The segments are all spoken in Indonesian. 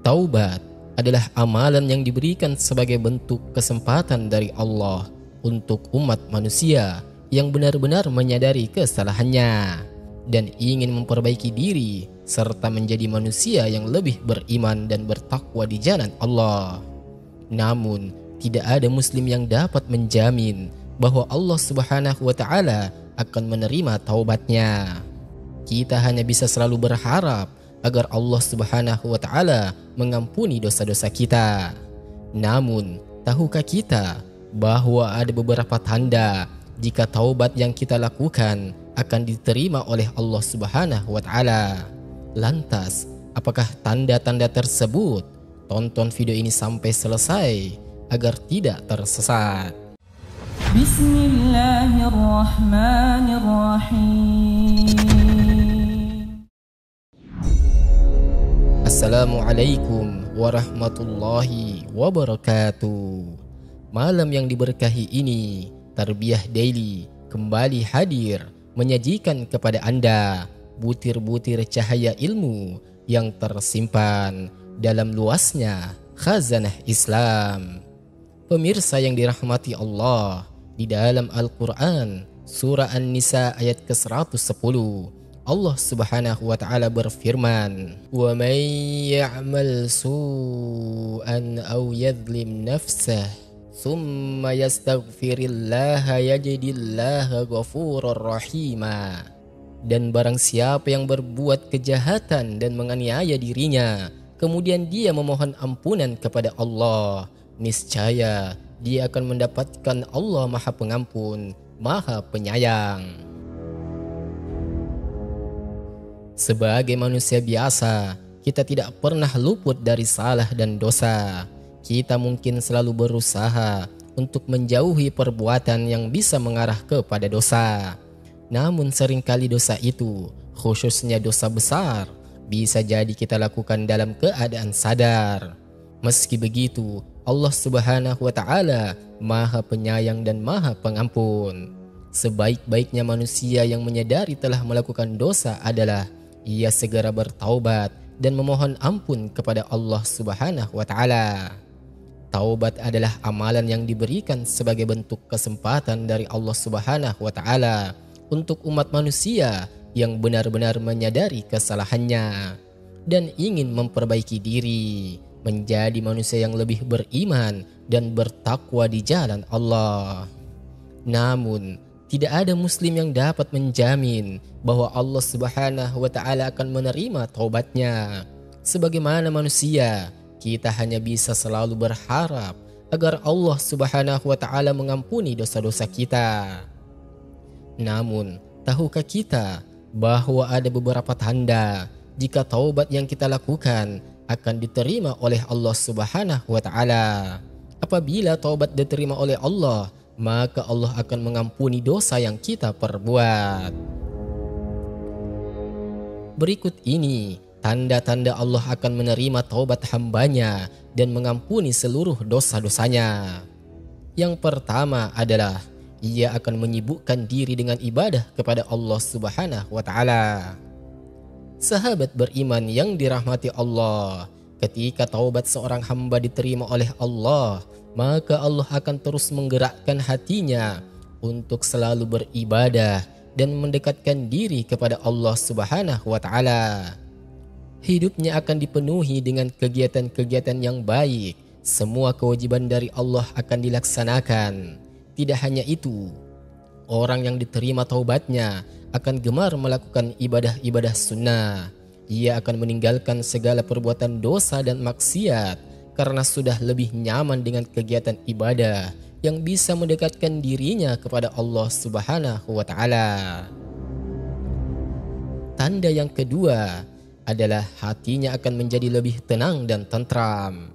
Taubat adalah amalan yang diberikan sebagai bentuk kesempatan dari Allah untuk umat manusia yang benar-benar menyadari kesalahannya dan ingin memperbaiki diri serta menjadi manusia yang lebih beriman dan bertakwa di jalan Allah. Namun, tidak ada muslim yang dapat menjamin bahwa Allah Subhanahu wa taala akan menerima taubatnya. Kita hanya bisa selalu berharap agar Allah Subhanahu wa taala mengampuni dosa-dosa kita. Namun, tahukah kita bahwa ada beberapa tanda jika taubat yang kita lakukan akan diterima oleh Allah Subhanahu wa taala? Lantas, apakah tanda-tanda tersebut? Tonton video ini sampai selesai agar tidak tersesat. Bismillahirrahmanirrahim. Assalamualaikum warahmatullahi wabarakatuh. Malam yang diberkahi ini, Tarbiyah Daily kembali hadir menyajikan kepada Anda butir-butir cahaya ilmu yang tersimpan dalam luasnya khazanah Islam. Pemirsa yang dirahmati Allah, di dalam Al-Quran surah An-Nisa ayat ke-110 Allah Subhanahu wa taala berfirman, "Wa may ya'mal su'an aw yadhlim nafsah thumma yastaghfirillaha yajidillaha ghafurur rahima." Dan barang siapa yang berbuat kejahatan dan menganiaya dirinya, kemudian dia memohon ampunan kepada Allah, niscaya dia akan mendapatkan Allah Maha Pengampun, Maha Penyayang. Sebagai manusia biasa, kita tidak pernah luput dari salah dan dosa. Kita mungkin selalu berusaha untuk menjauhi perbuatan yang bisa mengarah kepada dosa. Namun seringkali dosa itu, khususnya dosa besar, bisa jadi kita lakukan dalam keadaan sadar. Meski begitu, Allah Subhanahu wa taala Maha Penyayang dan Maha Pengampun. Sebaik-baiknya manusia yang menyadari telah melakukan dosa adalah ia segera bertaubat dan memohon ampun kepada Allah Subhanahu wa taala. Taubat adalah amalan yang diberikan sebagai bentuk kesempatan dari Allah Subhanahu wa taala untuk umat manusia yang benar-benar menyadari kesalahannya dan ingin memperbaiki diri menjadi manusia yang lebih beriman dan bertakwa di jalan Allah. Namun, tidak ada muslim yang dapat menjamin bahwa Allah Subhanahu wa taala akan menerima taubatnya. Sebagaimana manusia, kita hanya bisa selalu berharap agar Allah Subhanahu wa taala mengampuni dosa-dosa kita. Namun, tahukah kita bahwa ada beberapa tanda jika taubat yang kita lakukan akan diterima oleh Allah Subhanahu wa taala? Apabila taubat diterima oleh Allah, maka Allah akan mengampuni dosa yang kita perbuat. Berikut ini tanda-tanda Allah akan menerima taubat hambanya dan mengampuni seluruh dosa-dosanya. Yang pertama adalah ia akan menyibukkan diri dengan ibadah kepada Allah Subhanahu wa taala. Sahabat beriman yang dirahmati Allah, ketika taubat seorang hamba diterima oleh Allah, maka Allah akan terus menggerakkan hatinya untuk selalu beribadah dan mendekatkan diri kepada Allah Subhanahu wa taala. Hidupnya akan dipenuhi dengan kegiatan-kegiatan yang baik. Semua kewajiban dari Allah akan dilaksanakan. Tidak hanya itu, orang yang diterima taubatnya akan gemar melakukan ibadah-ibadah sunnah. Ia akan meninggalkan segala perbuatan dosa dan maksiat karena sudah lebih nyaman dengan kegiatan ibadah yang bisa mendekatkan dirinya kepada Allah Subhanahu wa taala. Tanda yang kedua adalah hatinya akan menjadi lebih tenang dan tentram.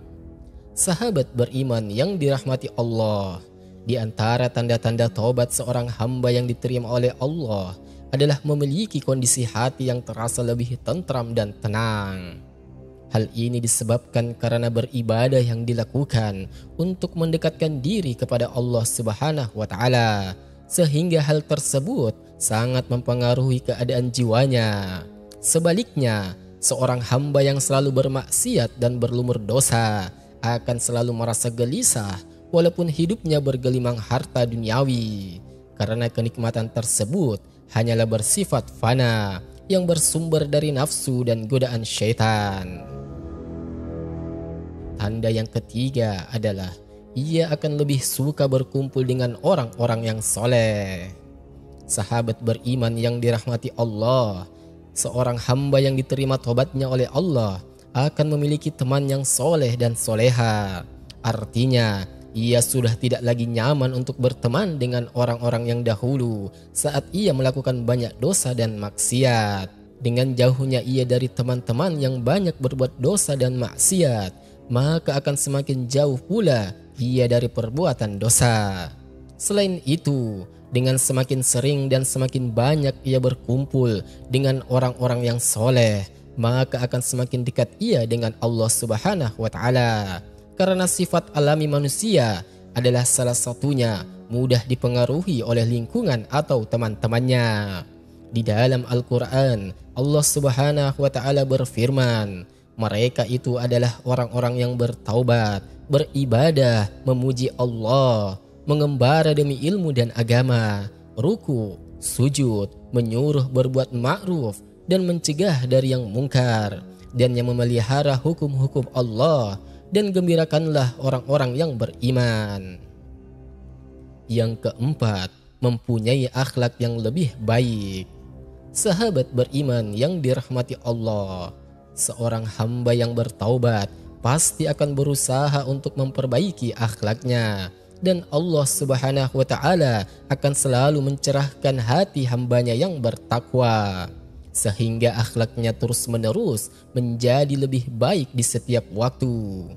Sahabat beriman yang dirahmati Allah, di antara tanda-tanda taubat seorang hamba yang diterima oleh Allah adalah memiliki kondisi hati yang terasa lebih tentram dan tenang. Hal ini disebabkan karena beribadah yang dilakukan untuk mendekatkan diri kepada Allah Subhanahu wa taala, sehingga hal tersebut sangat mempengaruhi keadaan jiwanya. Sebaliknya, Seorang hamba yang selalu bermaksiat dan berlumur dosa akan selalu merasa gelisah walaupun hidupnya bergelimang harta duniawi, karena kenikmatan tersebut hanyalah bersifat fana yang bersumber dari nafsu dan godaan syaitan. Tanda yang ketiga adalah ia akan lebih suka berkumpul dengan orang-orang yang soleh. Sahabat beriman yang dirahmati Allah, seorang hamba yang diterima tobatnya oleh Allah akan memiliki teman yang soleh dan soleha. Artinya, ia sudah tidak lagi nyaman untuk berteman dengan orang-orang yang dahulu saat ia melakukan banyak dosa dan maksiat. Dengan jauhnya ia dari teman-teman yang banyak berbuat dosa dan maksiat, maka akan semakin jauh pula ia dari perbuatan dosa. Selain itu, dengan semakin sering dan semakin banyak ia berkumpul dengan orang-orang yang soleh, maka akan semakin dekat ia dengan Allah Subhanahu wa Ta'ala. Karena sifat alami manusia adalah salah satunya mudah dipengaruhi oleh lingkungan atau teman-temannya. Di dalam Al-Quran, Allah Subhanahu wa Ta'ala berfirman, mereka itu adalah orang-orang yang bertaubat, beribadah, memuji Allah, mengembara demi ilmu dan agama, ruku, sujud, menyuruh berbuat ma'ruf dan mencegah dari yang mungkar, dan yang memelihara hukum-hukum Allah, dan gembirakanlah orang-orang yang beriman. Yang keempat, mempunyai akhlak yang lebih baik. Sahabat beriman yang dirahmati Allah, seorang hamba yang bertaubat pasti akan berusaha untuk memperbaiki akhlaknya, dan Allah Subhanahu wa Ta'ala akan selalu mencerahkan hati hambanya yang bertakwa, sehingga akhlaknya terus-menerus menjadi lebih baik di setiap waktu.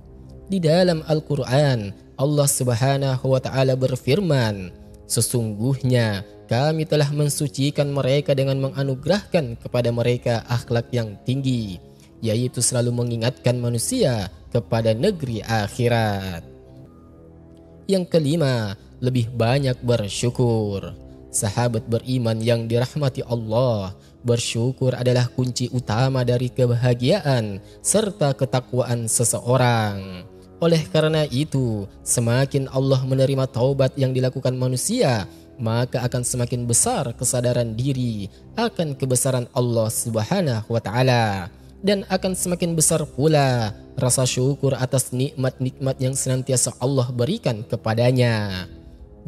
Di dalam Al-Quran, Allah Subhanahu wa Ta'ala berfirman, sesungguhnya kami telah mensucikan mereka dengan menganugerahkan kepada mereka akhlak yang tinggi, yaitu selalu mengingatkan manusia kepada negeri akhirat. Yang kelima, lebih banyak bersyukur. Sahabat beriman yang dirahmati Allah, bersyukur adalah kunci utama dari kebahagiaan serta ketakwaan seseorang. Oleh karena itu, semakin Allah menerima taubat yang dilakukan manusia, maka akan semakin besar kesadaran diri akan kebesaran Allah Subhanahu wa Ta'ala, dan akan semakin besar pula rasa syukur atas nikmat-nikmat yang senantiasa Allah berikan kepadanya.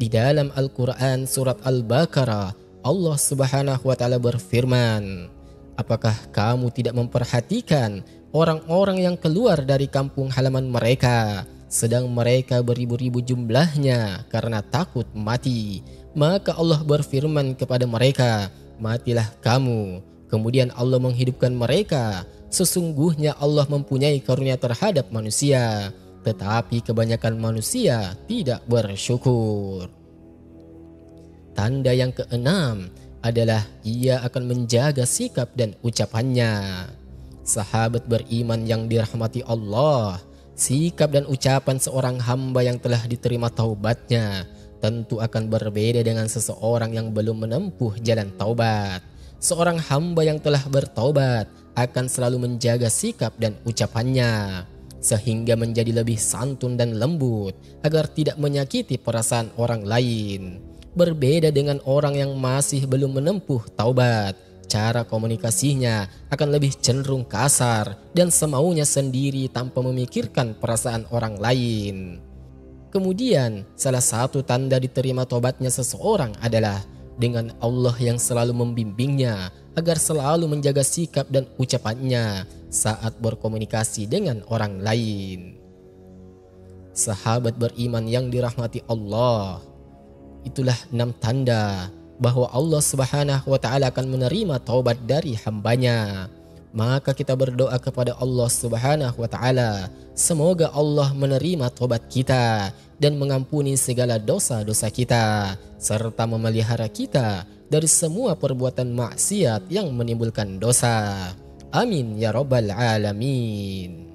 Di dalam Al-Quran surat Al-Baqarah, Allah Subhanahu wa Ta'ala berfirman, apakah kamu tidak memperhatikan orang-orang yang keluar dari kampung halaman mereka, sedang mereka beribu-ribu jumlahnya karena takut mati? Maka Allah berfirman kepada mereka, matilah kamu. Kemudian Allah menghidupkan mereka. Sesungguhnya Allah mempunyai karunia terhadap manusia, tetapi kebanyakan manusia tidak bersyukur. Tanda yang keenam adalah ia akan menjaga sikap dan ucapannya. Sahabat beriman yang dirahmati Allah, sikap dan ucapan seorang hamba yang telah diterima taubatnya tentu akan berbeda dengan seseorang yang belum menempuh jalan taubat. Seorang hamba yang telah bertaubat akan selalu menjaga sikap dan ucapannya, sehingga menjadi lebih santun dan lembut agar tidak menyakiti perasaan orang lain. Berbeda dengan orang yang masih belum menempuh taubat, cara komunikasinya akan lebih cenderung kasar dan semaunya sendiri tanpa memikirkan perasaan orang lain. Kemudian, salah satu tanda diterima tobatnya seseorang adalah dengan Allah yang selalu membimbingnya agar selalu menjaga sikap dan ucapannya saat berkomunikasi dengan orang lain. Sahabat beriman yang dirahmati Allah, itulah 6 tanda bahwa Allah Subhanahu wa Ta'ala akan menerima taubat dari hambanya. Maka kita berdoa kepada Allah Subhanahu wa Ta'ala, semoga Allah menerima taubat kita dan mengampuni segala dosa-dosa kita, serta memelihara kita dari semua perbuatan maksiat yang menimbulkan dosa. Amin ya rabbal alamin.